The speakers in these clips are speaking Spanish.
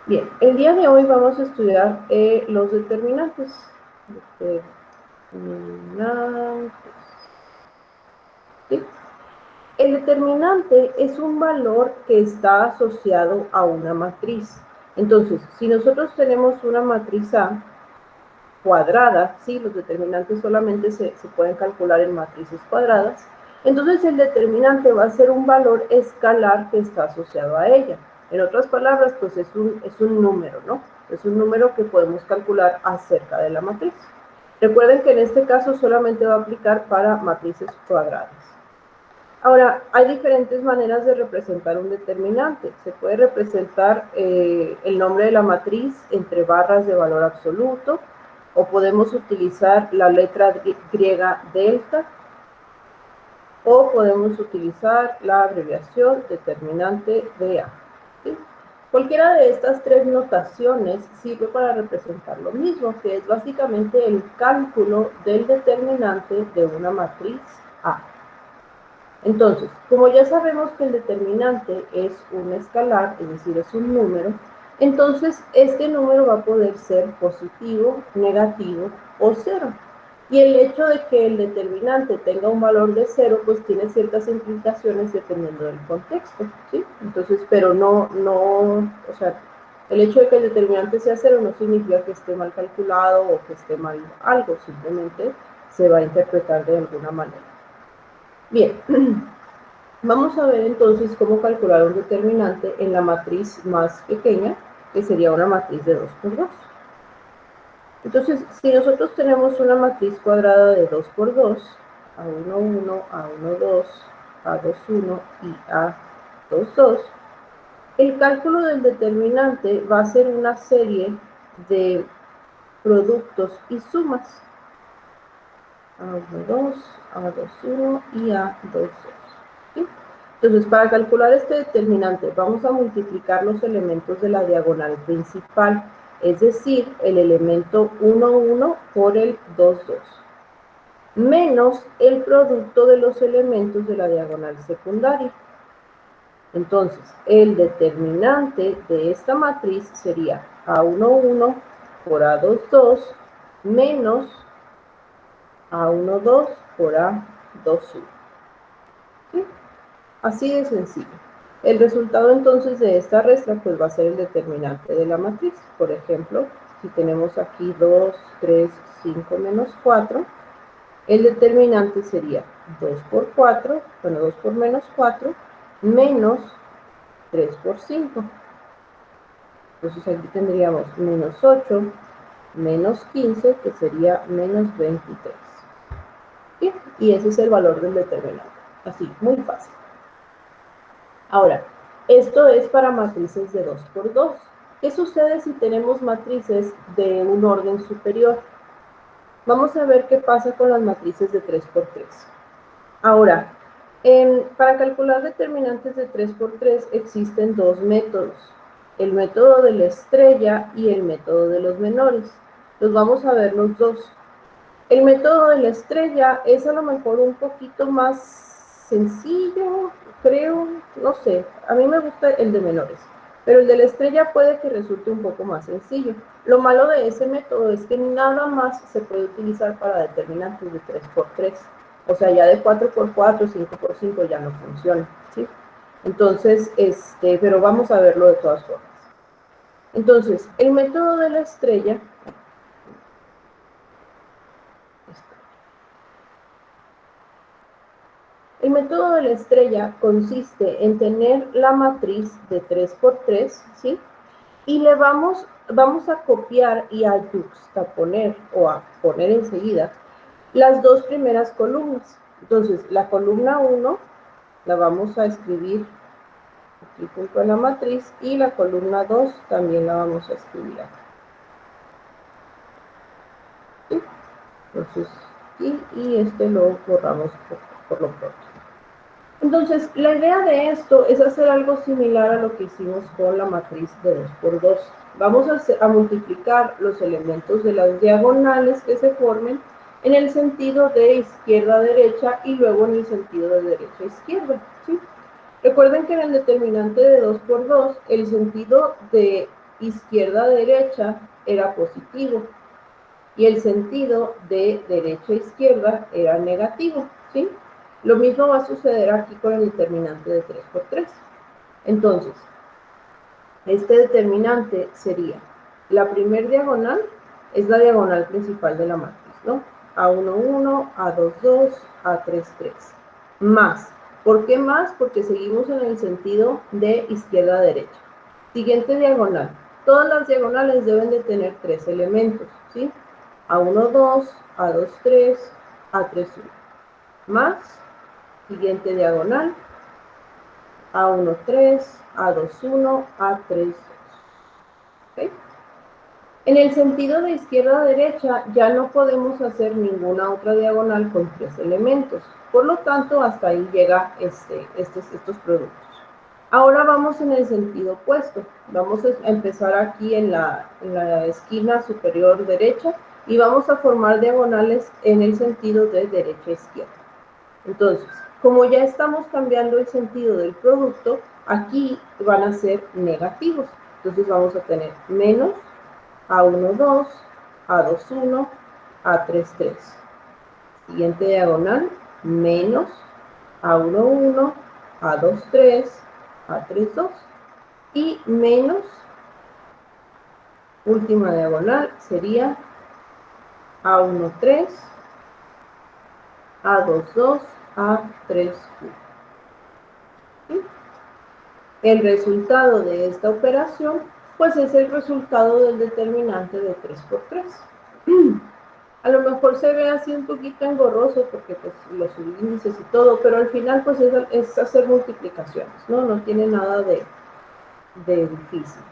Bien, el día de hoy vamos a estudiar los determinantes. ¿Sí? El determinante es un valor que está asociado a una matriz. Entonces, si nosotros tenemos una matriz A cuadrada, ¿sí? Los determinantes solamente se pueden calcular en matrices cuadradas, entonces el determinante va a ser un valor escalar que está asociado a ella. En otras palabras, pues es un número, ¿no? Es un número que podemos calcular acerca de la matriz. Recuerden que en este caso solamente va a aplicar para matrices cuadradas. Ahora, hay diferentes maneras de representar un determinante. Se puede representar el nombre de la matriz entre barras de valor absoluto, o podemos utilizar la letra griega delta, o podemos utilizar la abreviación determinante de A. ¿Sí? Cualquiera de estas tres notaciones sirve para representar lo mismo, que es básicamente el cálculo del determinante de una matriz A. Entonces, como ya sabemos que el determinante es un escalar, es decir, es un número, entonces este número va a poder ser positivo, negativo o cero. Y el hecho de que el determinante tenga un valor de cero, pues tiene ciertas implicaciones dependiendo del contexto, ¿sí? Entonces, pero o sea, el hecho de que el determinante sea cero no significa que esté mal calculado o que esté mal algo, simplemente se va a interpretar de alguna manera. Bien, vamos a ver entonces cómo calcular un determinante en la matriz más pequeña, que sería una matriz de 2 por 2. Entonces, si nosotros tenemos una matriz cuadrada de 2 por 2, A1, 1, A1, 2, A2, 1 y A2, 2, el cálculo del determinante va a ser una serie de productos y sumas. A1, 2, A2, 1 y A2, 2. ¿Sí? Entonces, para calcular este determinante, vamos a multiplicar los elementos de la diagonal principal, es decir, el elemento 1, 1 por el 2, 2, menos el producto de los elementos de la diagonal secundaria. Entonces, el determinante de esta matriz sería A1, 1 por A2, 2 menos A1, 2 por A2, 1. ¿Sí? Así de sencillo. El resultado entonces de esta resta pues va a ser el determinante de la matriz. Por ejemplo, si tenemos aquí 2, 3, 5 menos 4, el determinante sería 2 por 4, bueno, 2 por menos 4, menos 3 por 5. Entonces aquí tendríamos menos 8, menos 15, que sería menos 23. ¿Sí? Y ese es el valor del determinante. Así, muy fácil. Ahora, esto es para matrices de 2 por 2. ¿Qué sucede si tenemos matrices de un orden superior? Vamos a ver qué pasa con las matrices de 3 por 3. Ahora, para calcular determinantes de 3 por 3 existen dos métodos. El método de la estrella y el método de los menores. Los vamos a ver los dos. El método de la estrella es a lo mejor un poquito más sencillo, creo, no sé. A mí me gusta el de menores, pero el de la estrella puede que resulte un poco más sencillo. Lo malo de ese método es que nada más se puede utilizar para determinantes de 3 por 3. O sea, ya de 4 por 4, 5 por 5 ya no funciona, ¿sí? Entonces, pero vamos a verlo de todas formas. Entonces, el método de la estrella El método de la estrella consiste en tener la matriz de 3 por 3, ¿sí? Y le vamos a copiar y a yuxtaponer o a poner enseguida las dos primeras columnas. Entonces, la columna 1 la vamos a escribir aquí junto a la matriz y la columna 2 también la vamos a escribir aquí. ¿Sí? Entonces, y este lo borramos por lo pronto. Entonces, la idea de esto es hacer algo similar a lo que hicimos con la matriz de 2 por 2. Vamos a multiplicar los elementos de las diagonales que se formen en el sentido de izquierda a derecha y luego en el sentido de derecha a izquierda, ¿sí? Recuerden que en el determinante de 2 por 2, el sentido de izquierda a derecha era positivo y el sentido de derecha a izquierda era negativo, ¿sí? Lo mismo va a suceder aquí con el determinante de 3 por 3. Entonces, este determinante sería, la primer diagonal es la diagonal principal de la matriz, ¿no? A1, 1, A2, 2, A3, 3. Más. ¿Por qué más? Porque seguimos en el sentido de izquierda a derecha. Siguiente diagonal. Todas las diagonales deben de tener 3 elementos, ¿sí? A1, 2, A2, 3, A3, 1. Más. Siguiente diagonal. A1, 3, A2, 1, A3, 2. ¿Okay? En el sentido de izquierda a derecha ya no podemos hacer ninguna otra diagonal con 3 elementos. Por lo tanto, hasta ahí llega estos productos. Ahora vamos en el sentido opuesto. Vamos a empezar aquí en la esquina superior derecha y vamos a formar diagonales en el sentido de derecha a izquierda. Entonces, como ya estamos cambiando el sentido del producto, aquí van a ser negativos. Entonces vamos a tener menos A1, 2, A2, 1, A3, 3. Siguiente diagonal, menos A1, 1, A2, 3, A3, 2. Y menos, última diagonal, sería A1, 3, A2, 2, A3, 1. ¿Sí? El resultado de esta operación, pues es el resultado del determinante de 3 por 3. A lo mejor se ve así un poquito engorroso porque pues los subíndices y todo, pero al final pues es hacer multiplicaciones, ¿no? No tiene nada de difícil.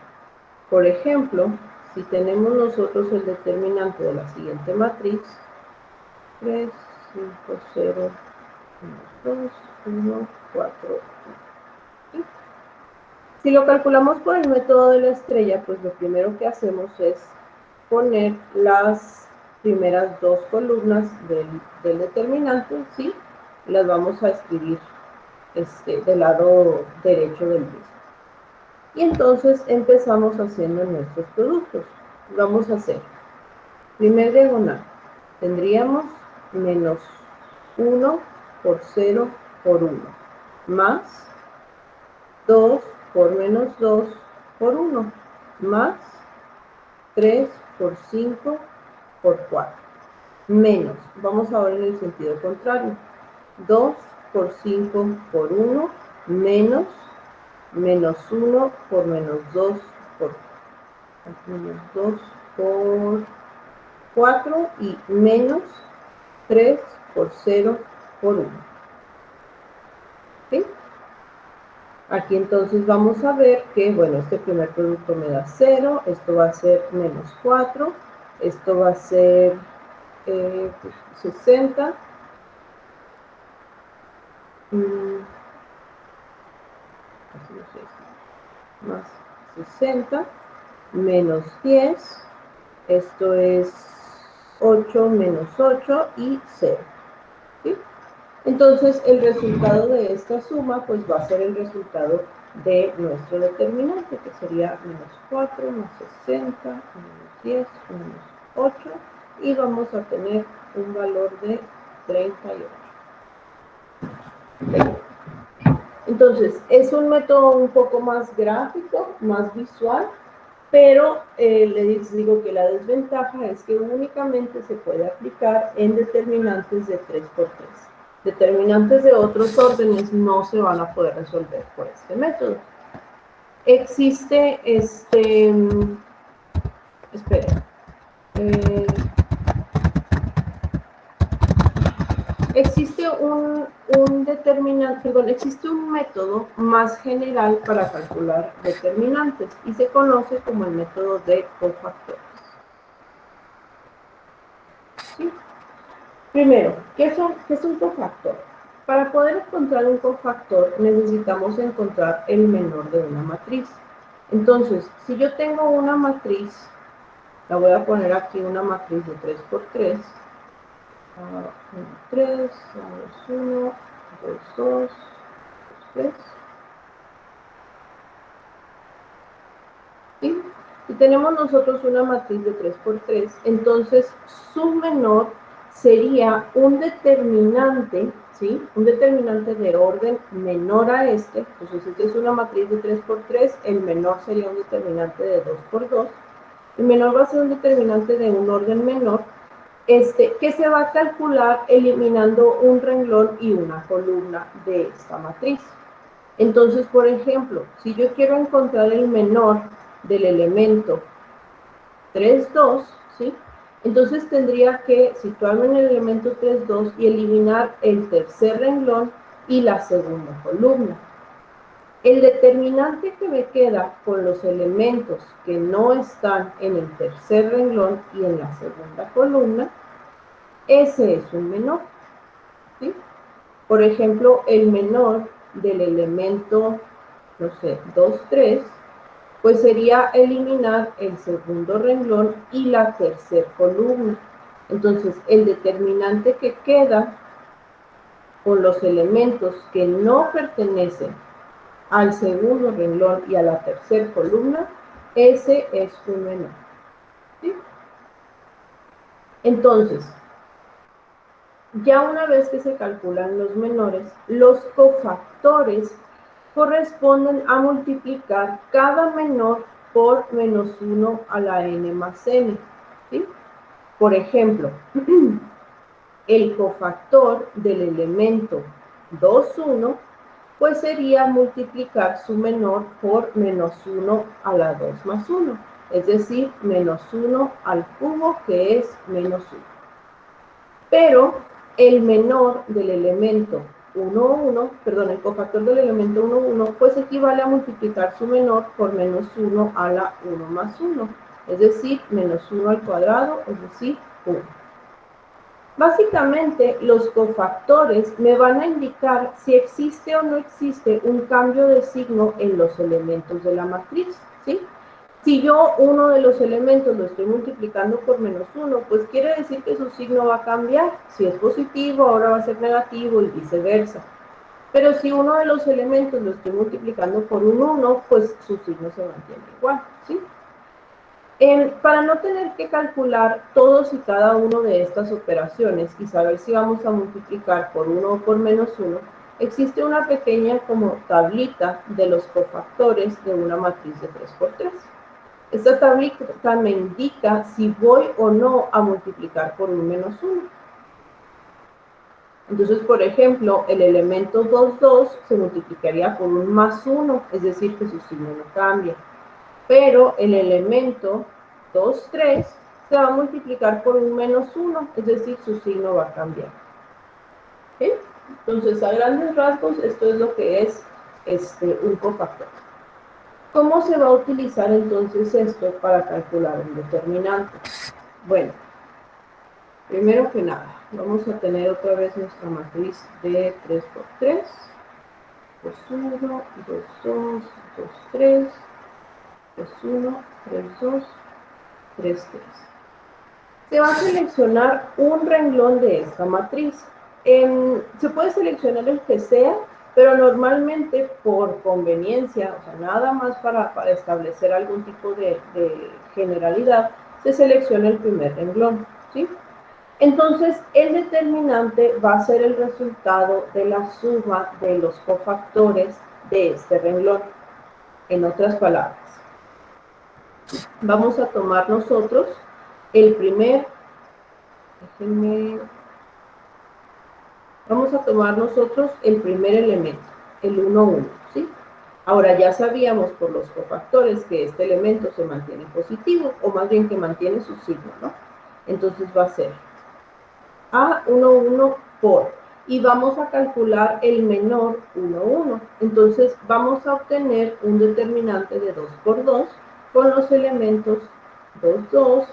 Por ejemplo, si tenemos nosotros el determinante de la siguiente matriz, 3, 5, 0, 1, 2, 1, 4, 1. ¿Sí? Si lo calculamos por el método de la estrella, pues lo primero que hacemos es poner las primeras dos columnas del determinante, ¿sí? Las vamos a escribir del lado derecho del mismo. Y entonces empezamos haciendo nuestros productos. Vamos a hacer, primer diagonal, tendríamos menos 1 por 0 por 1, más 2 por menos 2 por 1, más 3 por 5 por 4, menos, vamos ahora en el sentido contrario, 2 por 5 por 1, menos 1 por menos 2 por 2 por 4 y menos 3 por 0 por 1. ¿Sí? Aquí entonces vamos a ver que, bueno, este primer producto me da 0, esto va a ser menos 4, esto va a ser 60, más 60, menos 10, esto es 8 menos 8 y 0. ¿Sí? Entonces, el resultado de esta suma, pues va a ser el resultado de nuestro determinante, que sería menos 4, más 60, menos 10, menos 8, y vamos a tener un valor de 38. Entonces, es un método un poco más gráfico, más visual, pero les digo que la desventaja es que únicamente se puede aplicar en determinantes de 3 por 3. Determinantes de otros órdenes no se van a poder resolver por este método. Existe espera, existe existe un método más general para calcular determinantes y se conoce como el método de cofactores. ¿Sí? Primero, ¿qué es un cofactor? Para poder encontrar un cofactor necesitamos encontrar el menor de una matriz. Entonces, si yo tengo una matriz, la voy a poner aquí una matriz de 3 por 3, 3, 1, 2, 2, 3, Si tenemos nosotros una matriz de 3 por 3, entonces su menor sería un determinante, ¿sí? Un determinante de orden menor a este. Entonces, si es una matriz de 3 por 3, el menor sería un determinante de 2 por 2. El menor va a ser un determinante de un orden menor, que se va a calcular eliminando un renglón y una columna de esta matriz. Entonces, por ejemplo, si yo quiero encontrar el menor del elemento 3, 2, ¿sí? Entonces tendría que situarme en el elemento 3, 2 y eliminar el tercer renglón y la segunda columna. El determinante que me queda con los elementos que no están en el tercer renglón y en la segunda columna, ese es un menor, ¿sí? Por ejemplo, el menor del elemento, no sé, 2, 3, pues sería eliminar el segundo renglón y la tercera columna. Entonces, el determinante que queda con los elementos que no pertenecen al segundo renglón y a la tercera columna, ese es un menor, ¿sí? Entonces, ya una vez que se calculan los menores, los cofactores corresponden a multiplicar cada menor por menos 1 a la n más n, ¿sí? Por ejemplo, el cofactor del elemento 2, 1, pues sería multiplicar su menor por menos 1 a la 2 más 1, es decir, menos 1 al cubo, que es menos 1. Pero el menor del elemento 1, 1, perdón, el cofactor del elemento 1, 1, pues equivale a multiplicar su menor por menos 1 a la 1 más 1, es decir, menos 1 al cuadrado, es decir, 1. Básicamente, los cofactores me van a indicar si existe o no existe un cambio de signo en los elementos de la matriz, ¿sí? Si yo uno de los elementos lo estoy multiplicando por menos 1, pues quiere decir que su signo va a cambiar. Si es positivo, ahora va a ser negativo y viceversa. Pero si uno de los elementos lo estoy multiplicando por un 1, pues su signo se mantiene igual, ¿sí? Para no tener que calcular todos y cada uno de estas operaciones y saber si vamos a multiplicar por 1 o por menos 1, existe una pequeña como tablita de los cofactores de una matriz de 3 por 3. Esta tablita me indica si voy o no a multiplicar por un menos 1. Entonces, por ejemplo, el elemento 2, 2 se multiplicaría por un más 1, es decir, que su signo no cambia. Pero el elemento 2, 3 se va a multiplicar por un menos 1, es decir, su signo va a cambiar. ¿Sí? Entonces, a grandes rasgos, esto es lo que es un cofactor. ¿Cómo se va a utilizar entonces esto para calcular un determinante? Bueno, primero que nada, vamos a tener otra vez nuestra matriz de 3 por 3. 2, 1, 2, 2, 2, 3, 3, 1, 3, 2, 3, 3. Se va a seleccionar un renglón de esta matriz. Se puede seleccionar el que sea, pero normalmente por conveniencia, o sea, nada más para establecer algún tipo de generalidad, se selecciona el primer renglón, ¿sí? Entonces, el determinante va a ser el resultado de la suma de los cofactores de este renglón. En otras palabras, vamos a tomar nosotros el primer, vamos a tomar nosotros el primer elemento, el 1, 1, ¿sí? Ahora ya sabíamos por los cofactores que este elemento se mantiene positivo, o más bien que mantiene su signo, ¿no? Entonces va a ser A1, 1 por, y vamos a calcular el menor 1, 1. Entonces vamos a obtener un determinante de 2 por 2 con los elementos 2, 2,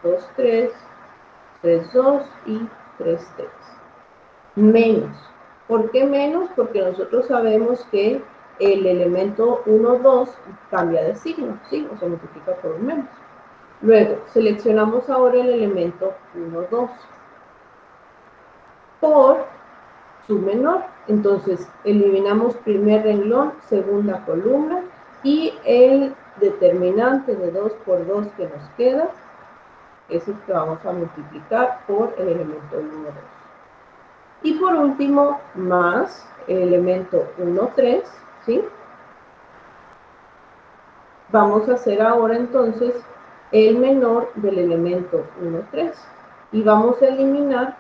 2, 3, 3, 2 y 3, 3. Menos. ¿Por qué menos? Porque nosotros sabemos que el elemento 1, 2 cambia de signo, ¿sí? O se multiplica por un menos. Luego, seleccionamos ahora el elemento 1, 2 por su menor. Entonces, eliminamos primer renglón, segunda columna, y el determinante de 2 por 2 que nos queda es el que vamos a multiplicar por el elemento número 2. Y por último, más el elemento 1, 3, ¿sí? Vamos a hacer ahora entonces el menor del elemento 1, 3. Y vamos a eliminar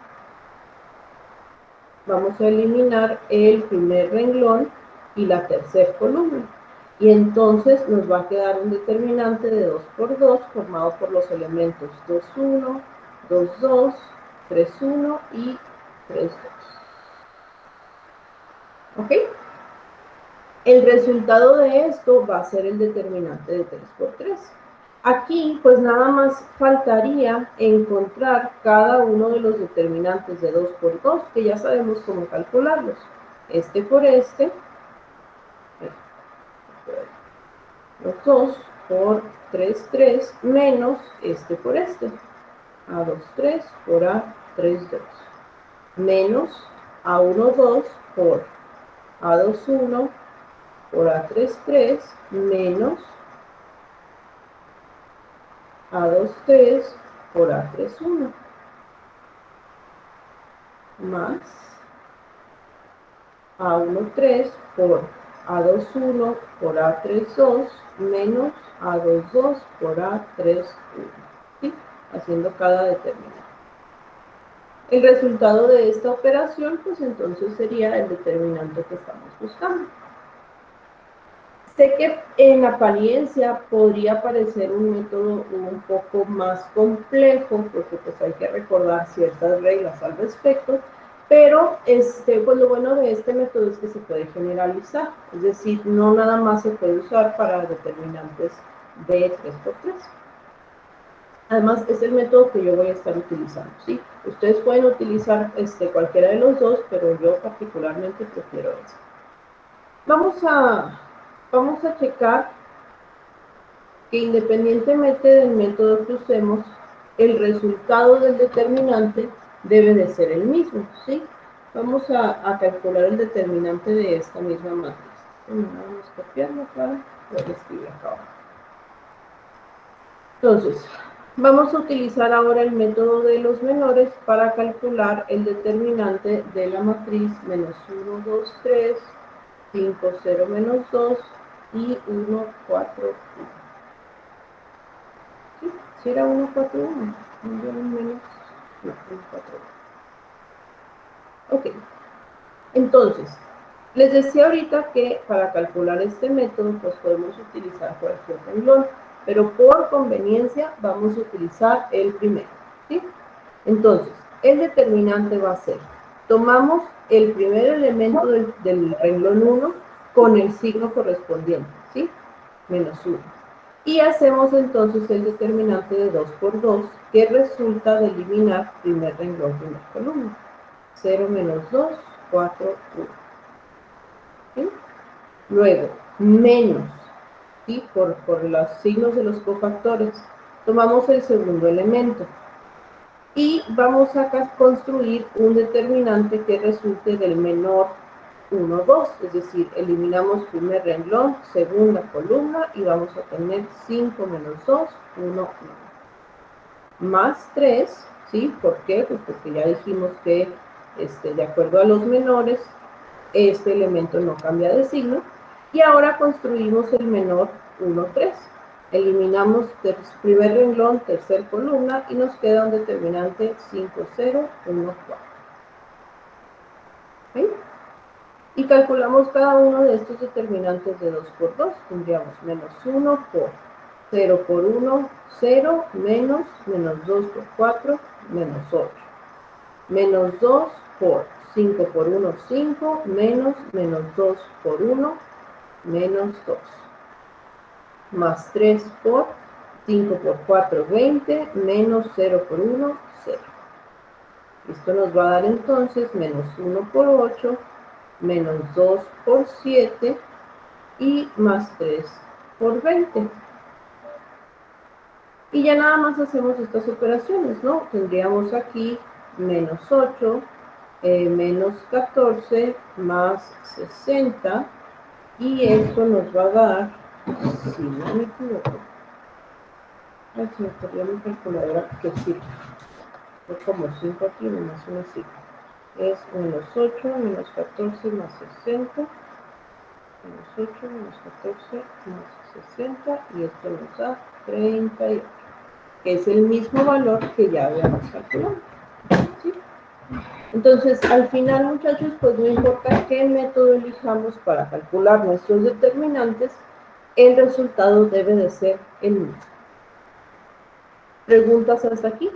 el primer renglón y la tercera columna. Y entonces nos va a quedar un determinante de 2 por 2 formado por los elementos 2, 1, 2, 2, 3, 1 y 3, 2. ¿Ok? El resultado de esto va a ser el determinante de 3 por 3. Aquí, pues nada más faltaría encontrar cada uno de los determinantes de 2 por 2, que ya sabemos cómo calcularlos. Este por este, los 2 por 3, 3, menos este por este, A2, 3 por A3, 2, menos A1, 2 por A2, 1 por A3, 3, menos A2, 3 por A3, 1, más A1, 3 por A2, 1 por A3, 2, menos A2, 2 por A3, 1, ¿sí? Haciendo cada determinante. El resultado de esta operación, pues entonces sería el determinante que estamos buscando. Sé que en apariencia podría parecer un método un poco más complejo, porque pues hay que recordar ciertas reglas al respecto, pero pues lo bueno de este método es que se puede generalizar, es decir, no nada más se puede usar para determinantes de 3 por 3. Además, es el método que yo voy a estar utilizando, ¿sí? Ustedes pueden utilizar cualquiera de los dos, pero yo particularmente prefiero este. Vamos a checar que independientemente del método que usemos, el resultado del determinante debe de ser el mismo, ¿sí? Vamos a calcular el determinante de esta misma matriz. Vamos a copiarlo para poder escribir acá abajo. Entonces, vamos a utilizar ahora el método de los menores para calcular el determinante de la matriz menos 1, 2, 3, 5, 0, menos 2 y 1, 4, 1. ¿Sí? Si era 1, 4, 1. Menos, no, 1, 4, 1. Ok. Entonces, les decía ahorita que para calcular este método, pues podemos utilizar cualquier renglón, pero por conveniencia vamos a utilizar el primero, ¿sí? Entonces, el determinante va a ser, tomamos el primer elemento del renglón 1 con el signo correspondiente, ¿sí? Menos 1. Y hacemos entonces el determinante de 2 por 2, que resulta de eliminar primer renglón, primera columna. 0 menos 2, 4, 1. ¿Sí? Luego, menos, ¿sí? Por los signos de los cofactores, tomamos el segundo elemento y vamos a construir un determinante que resulte del menor 1, 2, es decir, eliminamos primer renglón, segunda columna y vamos a tener 5 menos 2, 1, 1. Más 3, ¿sí? ¿Por qué? Pues porque ya dijimos que de acuerdo a los menores, este elemento no cambia de signo. Y ahora construimos el menor 1, 3. Eliminamos primer renglón, tercer columna y nos queda un determinante 5, 0, 1, 4. ¿Sí? Y calculamos cada uno de estos determinantes de 2 por 2. Tendríamos menos 1 por 0 por 1, 0, menos 2 por 4, menos 8. Menos 2 por 5 por 1, 5, menos 2 por 1, menos 2. Más 3 por 5 por 4, 20, menos 0 por 1, 0. Esto nos va a dar entonces menos 1 por 8, menos 2 por 7 y más 3 por 20. Y ya nada más hacemos estas operaciones, ¿no? Tendríamos aquí menos 8, menos 14, más 60, y esto nos va a dar Si no me equivoco. Ay, se me perdió mi calculadora, que sí. Es como 5 aquí, más una cifra. Es menos 8, menos 14, más 60. Menos 8, menos 14, más 60. Y esto nos da 38. Que es el mismo valor que ya habíamos calculado. ¿Sí? Entonces, al final, muchachos, pues no importa qué método elijamos para calcular nuestros determinantes, el resultado debe de ser el mismo. ¿Preguntas hasta aquí?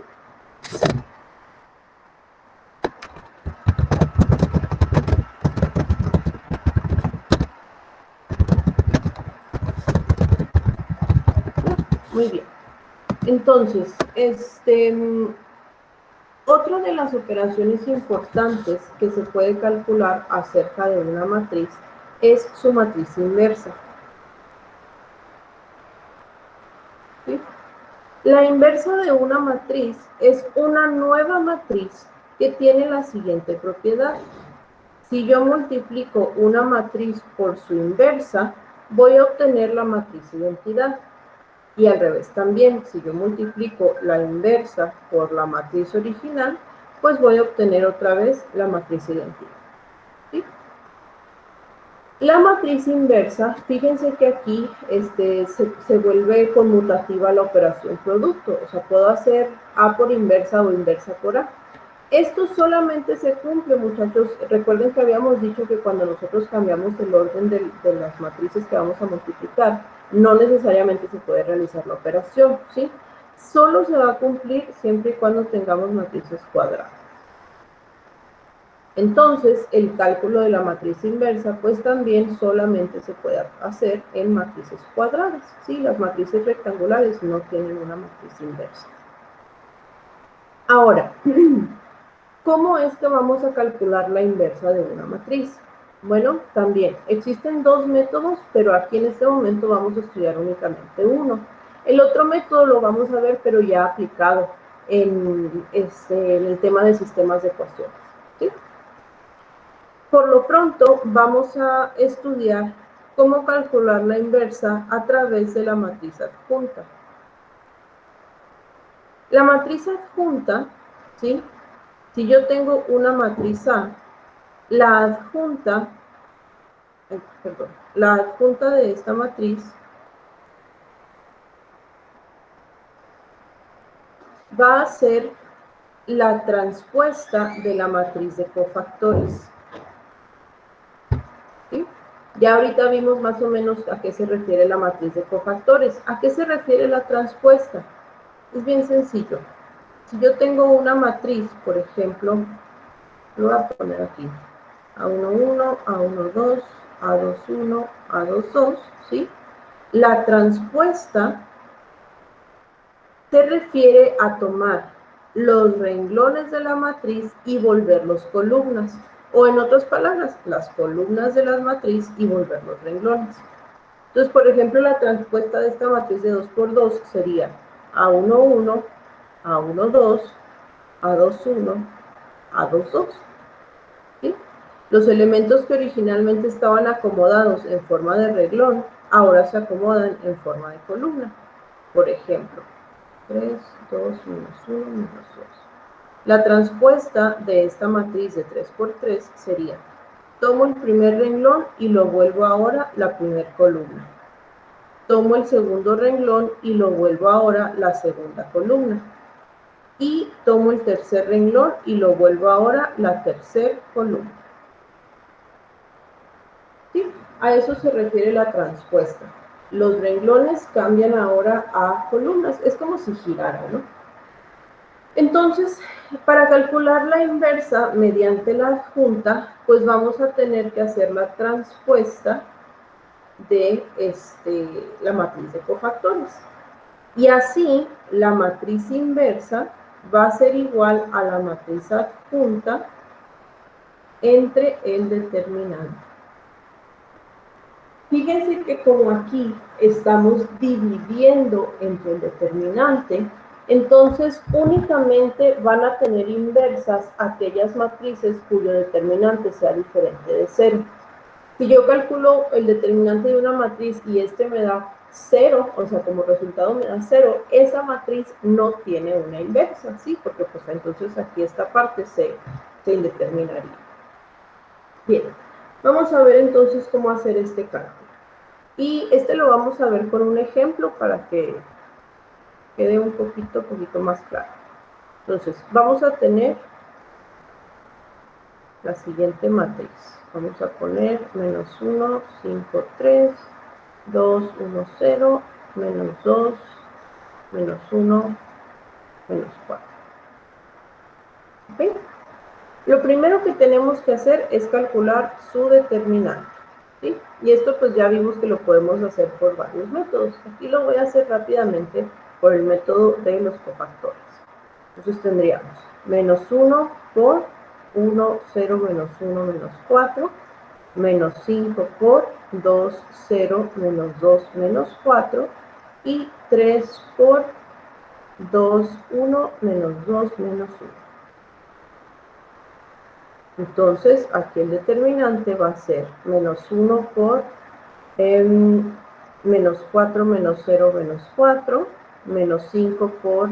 Muy bien. Entonces, otra de las operaciones importantes que se puede calcular acerca de una matriz es su matriz inversa. ¿Sí? La inversa de una matriz es una nueva matriz que tiene la siguiente propiedad. Si yo multiplico una matriz por su inversa, voy a obtener la matriz identidad. Y al revés también, si yo multiplico la inversa por la matriz original, pues voy a obtener otra vez la matriz identidad. ¿Sí? La matriz inversa, fíjense que aquí se vuelve conmutativa la operación producto, o sea, puedo hacer A por inversa o inversa por A. Esto solamente se cumple, muchachos. Recuerden que habíamos dicho que cuando nosotros cambiamos el orden de las matrices que vamos a multiplicar, no necesariamente se puede realizar la operación, ¿sí? Solo se va a cumplir siempre y cuando tengamos matrices cuadradas. Entonces, el cálculo de la matriz inversa, pues también solamente se puede hacer en matrices cuadradas, ¿sí? Las matrices rectangulares no tienen una matriz inversa. Ahora, ¿cómo es que vamos a calcular la inversa de una matriz? Bueno, también existen dos métodos, pero aquí en este momento vamos a estudiar únicamente uno. El otro método lo vamos a ver, pero ya aplicado en el tema de sistemas de ecuaciones, ¿sí? Por lo pronto, vamos a estudiar cómo calcular la inversa a través de la matriz adjunta. La matriz adjunta, ¿sí? Si yo tengo una matriz A, la adjunta de esta matriz va a ser la transpuesta de la matriz de cofactores. ¿Sí? Ya ahorita vimos más o menos a qué se refiere la matriz de cofactores. ¿A qué se refiere la transpuesta? Es bien sencillo. Si yo tengo una matriz, por ejemplo, lo voy a poner aquí, A11, A12, A21, A22, ¿sí? La transpuesta se refiere a tomar los renglones de la matriz y volverlos columnas. O en otras palabras, las columnas de la matriz y volverlos renglones. Entonces, por ejemplo, la transpuesta de esta matriz de 2 por 2 sería A11, A12, A21, A22. ¿Sí? Los elementos que originalmente estaban acomodados en forma de renglón, ahora se acomodan en forma de columna. Por ejemplo, 3, 2, menos 1, menos 2. La transpuesta de esta matriz de 3 por 3 sería, tomo el primer renglón y lo vuelvo ahora la primera columna. Tomo el segundo renglón y lo vuelvo ahora la segunda columna. Y tomo el tercer renglón y lo vuelvo ahora la tercera columna. ¿Sí? A eso se refiere la transpuesta. Los renglones cambian ahora a columnas. Es como si girara, ¿no? Entonces, para calcular la inversa mediante la adjunta, pues vamos a tener que hacer la transpuesta de la matriz de cofactores. Y así, la matriz inversa va a ser igual a la matriz adjunta entre el determinante. Fíjense que como aquí estamos dividiendo entre el determinante, entonces únicamente van a tener inversas aquellas matrices cuyo determinante sea diferente de 0. Si yo calculo el determinante de una matriz y este me da 0, o sea, como resultado me da 0, esa matriz no tiene una inversa, ¿sí? Porque pues entonces aquí esta parte se indeterminaría. Bien, vamos a ver entonces cómo hacer este cálculo. Y este lo vamos a ver con un ejemplo para que quede un poquito más claro. Entonces, vamos a tener la siguiente matriz. Vamos a poner menos 1, 5, 3, 2, 1, 0, menos 2, menos 1, menos 4. ¿Ok? Lo primero que tenemos que hacer es calcular su determinante, ¿sí? Y esto pues ya vimos que lo podemos hacer por varios métodos. Aquí lo voy a hacer rápidamente por el método de los cofactores. Entonces tendríamos menos 1 por 1, 0, menos 1, menos 4, menos 5 por 2, 0, menos 2, menos 4, y 3 por 2, 1, menos 2, menos 1. Entonces, aquí el determinante va a ser menos 1 por menos 4, menos 0, menos 4, menos 5 por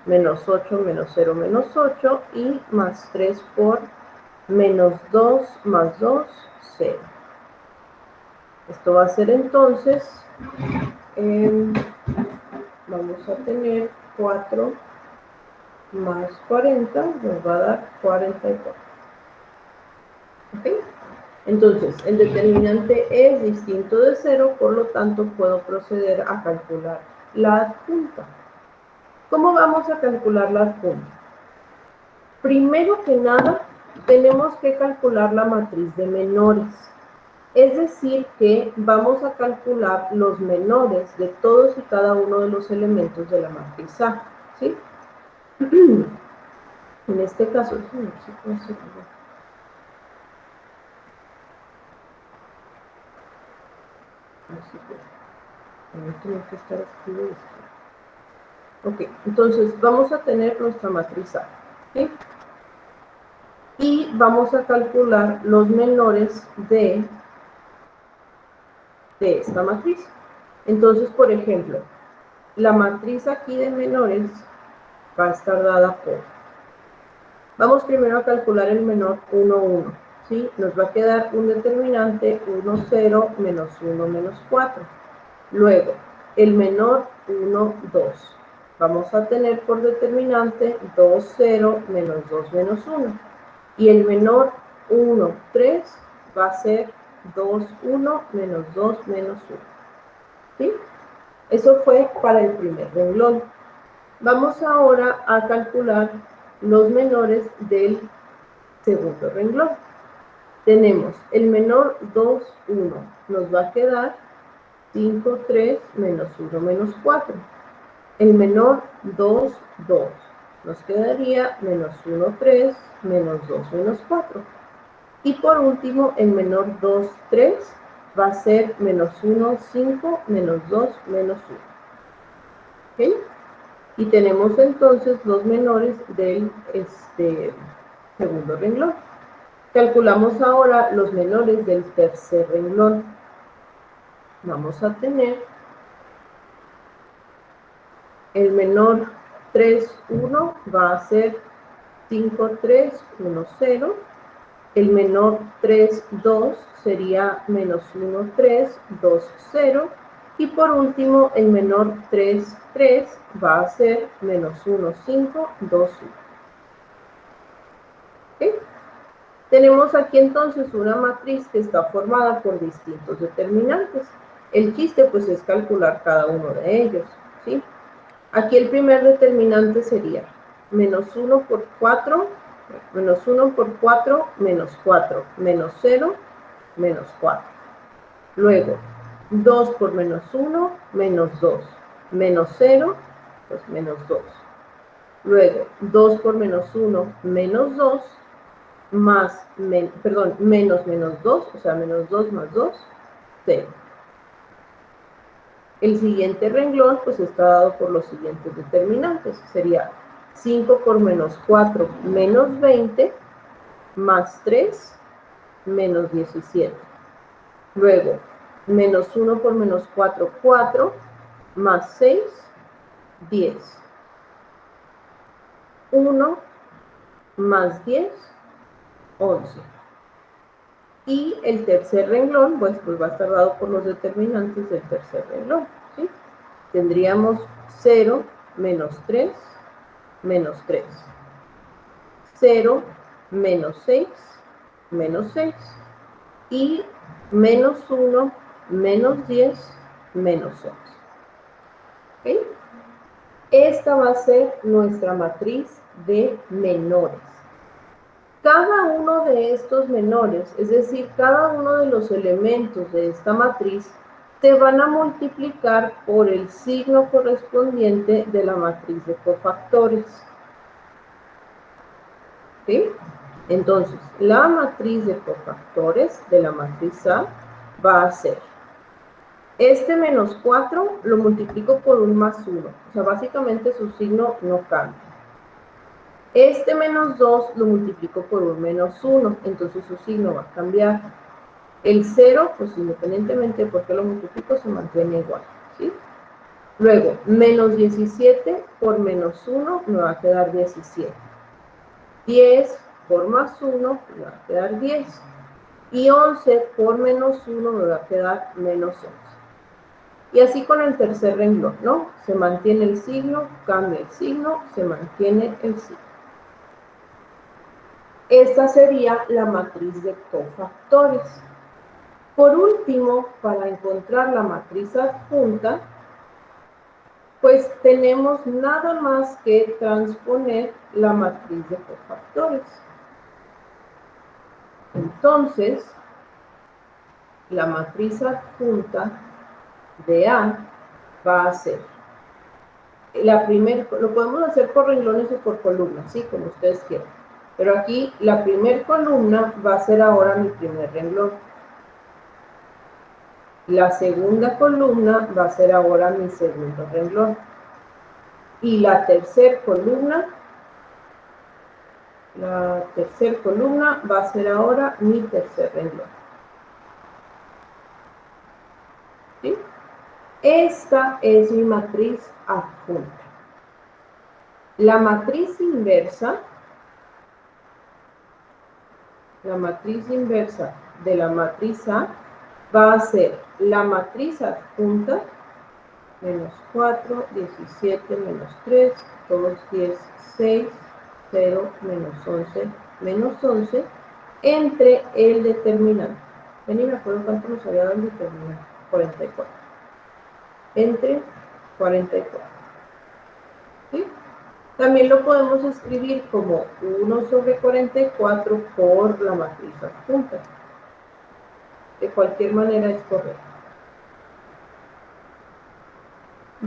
menos 8, menos 0, menos 8, y más 3 por menos 2, más 2, 0. Esto va a ser entonces, vamos a tener 4 más 40, nos va a dar 44. ¿Ok? Entonces, el determinante es distinto de 0, por lo tanto puedo proceder a calcular la adjunta. ¿Cómo vamos a calcular la adjunta? Primero que nada, tenemos que calcular la matriz de menores. Es decir, que vamos a calcular los menores de todos y cada uno de los elementos de la matriz A, ¿sí? En este caso, que estar activo esto. Ok, entonces vamos a tener nuestra matriz A, ¿sí? Y vamos a calcular los menores de esta matriz. Entonces, por ejemplo, la matriz aquí de menores va a estar dada por... Vamos primero a calcular el menor 1, 1, ¿sí? Nos va a quedar un determinante 1, 0, menos 1, menos 4. Luego, el menor 1, 2. Vamos a tener por determinante 2, 0, menos 2, menos 1. Y el menor 1, 3 va a ser 2, 1, menos 2, menos 1. ¿Sí? Eso fue para el primer renglón. Vamos ahora a calcular los menores del segundo renglón. Tenemos el menor 2, 1. Nos va a quedar 5, 3, menos 1, menos 4. El menor 2, 2. Nos quedaría menos 1, 3, menos 2, menos 4. Y por último, el menor 2, 3 va a ser menos 1, 5, menos 2, menos 1. ¿Ok? Y tenemos entonces los menores del segundo renglón. Calculamos ahora los menores del tercer renglón. Vamos a tener el menor 3, 1 va a ser 5, 3, 1, 0. El menor 3, 2 sería menos 1, 3, 2, 0. Y por último, el menor 3, 3 va a ser menos 1, 5, 2, 1. ¿Ok? Tenemos aquí entonces una matriz que está formada por distintos determinantes. El chiste pues es calcular cada uno de ellos, ¿sí? Aquí el primer determinante sería menos 1 por 4, menos 1 por 4, menos 4, menos 0, menos 4. Luego, 2 por menos 1, menos 2, menos 0, pues menos 2. Luego, 2 por menos 1, menos 2, más, menos menos 2, o sea, menos 2 más 2, 0. El siguiente renglón pues está dado por los siguientes determinantes. Sería 5 por menos 4 menos 20 más 3 menos 17. Luego, menos 1 por menos 4, 4, más 6, 10. 1 más 10, 11. Y el tercer renglón, pues va a estar dado por los determinantes del tercer renglón, ¿sí? Tendríamos 0, menos 3, menos 3. 0, menos 6, menos 6. Y menos 1, menos 10, menos 11. ¿Ok? Esta va a ser nuestra matriz de menores. Cada uno de estos menores, es decir, cada uno de los elementos de esta matriz, te van a multiplicar por el signo correspondiente de la matriz de cofactores. ¿Sí? Entonces, la matriz de cofactores de la matriz A va a ser este menos 4 lo multiplico por un más 1. O sea, básicamente su signo no cambia. Este menos 2 lo multiplico por un menos 1. Entonces su signo va a cambiar. El 0, pues independientemente de por qué lo multiplico, se mantiene igual. ¿Sí? Luego, menos 17 por menos 1 me va a quedar 17. 10 por más 1 me va a quedar 10. Y 11 por menos 1 me va a quedar menos 11. Y así con el tercer renglón, ¿no? Se mantiene el signo, cambia el signo, se mantiene el signo. Esta sería la matriz de cofactores. Por último, para encontrar la matriz adjunta, pues tenemos nada más que transponer la matriz de cofactores. Entonces, la matriz adjunta de A va a ser lo podemos hacer por renglones o por columnas, ¿sí? Como ustedes quieran. Pero aquí la primera columna va a ser ahora mi primer renglón. La segunda columna va a ser ahora mi segundo renglón. Y la tercera columna va a ser ahora mi tercer renglón. ¿Sí? Esta es mi matriz adjunta. La matriz inversa de la matriz A va a ser la matriz adjunta, menos 4, 17, menos 3, 2, 10, 6, 0, menos 11, entre el determinante. Ya ni me acuerdo cuánto nos había dado el determinante, 44. Entre 44. ¿Sí? También lo podemos escribir como 1 sobre 44 por la matriz adjunta. De cualquier manera es correcto.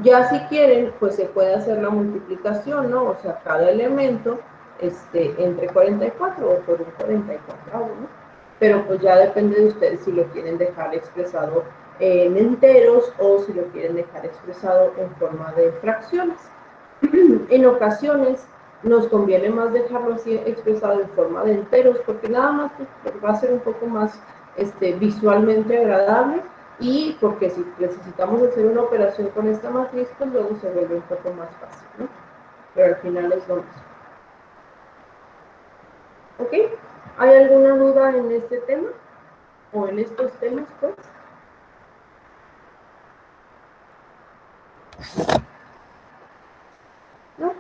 Ya si quieren, pues se puede hacer la multiplicación, ¿no? O sea, cada elemento entre 44 o por un 44, ¿no? Pero pues ya depende de ustedes si lo quieren dejar expresado en enteros o si lo quieren dejar expresado en forma de fracciones. En ocasiones nos conviene más dejarlo así expresado en forma de enteros, porque nada más va a ser un poco más visualmente agradable, y porque si necesitamos hacer una operación con esta matriz, pues luego se vuelve un poco más fácil, ¿no? Pero al final es lo mismo. ¿Ok? ¿Hay alguna duda en este tema? ¿O en estos temas, pues? ¿No?